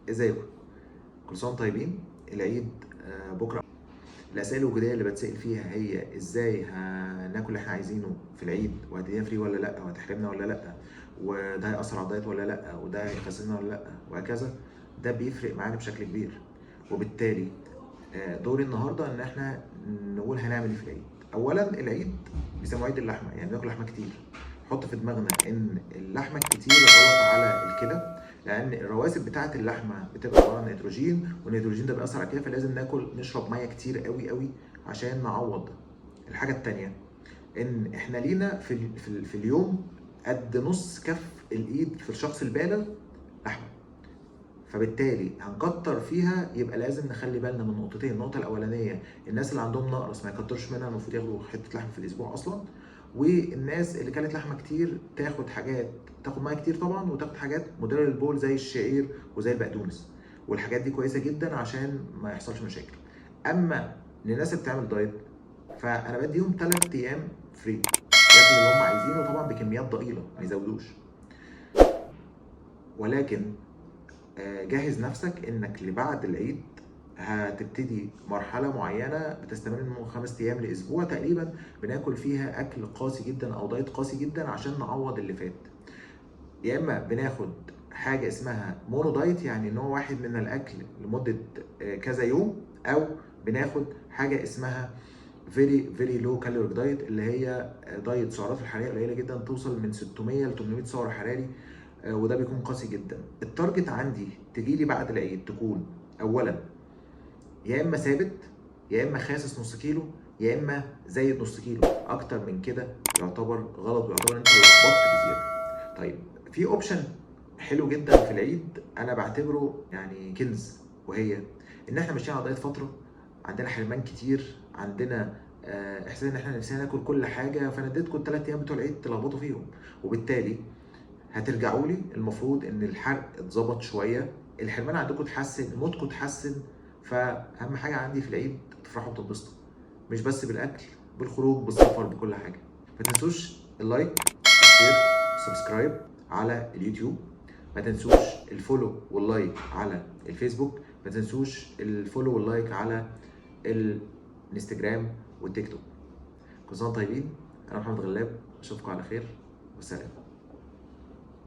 ازيكم؟ كل سنه وانتم طيبين. العيد بكره. الاسئله الوجوديه اللي بتسال فيها هي ازاي هناكل اللي احنا عايزينه في العيد، وهديها فري ولا لا، وهتحرمنا ولا لا، وده هيأثر على الدايت ولا لا، وده هيخسسنا ولا لا، وهكذا. ده بيفرق معانا بشكل كبير. وبالتالي دوري النهارده ان احنا نقول هنعمل ايه في العيد. اولا العيد بيسموه عيد اللحمه، يعني بناكل لحمه كتير. حط في دماغنا ان اللحمه الكتير غلط على الكلى، لان الرواسب بتاعه اللحمه بتبقى عباره عن نيتروجين، والنيتروجين ده بيأثر على الكلى، فلازم نشرب ميه كتير قوي قوي عشان نعوض ده. الحاجه التانيه ان احنا لينا في اليوم قد نص كف الايد في الشخص البالغ لحمه، فبالتالي هنكتر فيها. يبقى لازم نخلي بالنا من نقطتين. النقطه الاولانيه، الناس اللي عندهم نقرس ما يكترش منها، المفروض ياخدوا حته لحم في الاسبوع اصلا. والناس اللي كانت لحمه كتير تاخد ميه كتير طبعا، وتاخد حاجات مدره للبول زي الشعير وزي البقدونس. والحاجات دي كويسه جدا عشان ما يحصلش مشاكل. اما للناس اللي بتعمل دايت، فانا بديهم 3 ايام فري، ياكلوا اللي هم عايزينه طبعا بكميات ضئيله، ما يزودوش. ولكن جهز نفسك انك لبعد العيد هتبتدي مرحله معينه بتستمر من 5 ايام لاسبوع تقريبا، بناكل فيها اكل قاسي جدا او دايت قاسي جدا عشان نعوض اللي فات. يا اما بناخد حاجه اسمها مونو دايت، يعني نوع واحد من الاكل لمده كذا يوم، او بناخد حاجه اسمها فيري لو كالوريك دايت، اللي هي دايت سعرات الحراريه قليله جدا، توصل من 600 ل 800 سعر حراري. وده بيكون قاسي جدا. التارجت عندي تجيلي بعد العيد تكون اولا يا اما ثابت، يا اما خاسس نص كيلو، يا اما زايد نص كيلو. اكتر من كده يعتبر غلط، ويعتبر انت لخبطت بزياده. طيب، في اوبشن حلو جدا في العيد، انا بعتبره يعني كنز، وهي ان احنا ماشيين على دايت فتره، عندنا حرمان كتير، عندنا احساس ان احنا نفسنا ناكل كل حاجه، فانا اديتكم ال3 ايام بتوع العيد تلخبطوا فيهم. وبالتالي هترجعوا لي المفروض ان الحرق اتظبط شويه، الحرمان عندكم اتحسن، مودكم اتحسن. فاهم حاجه عندي في العيد تفرحوا وتنبسطوا، مش بس بالاكل، بالخروج، بالسفر، بكل حاجه. ما تنسوش اللايك، الشير، السبسكرايب على اليوتيوب. ما تنسوش الفولو واللايك على الفيسبوك. ما تنسوش الفولو واللايك على الانستجرام والتيك توك. كل سنه وانتم طيبين. انا محمد غلاب، اشوفكم على خير، والسلام.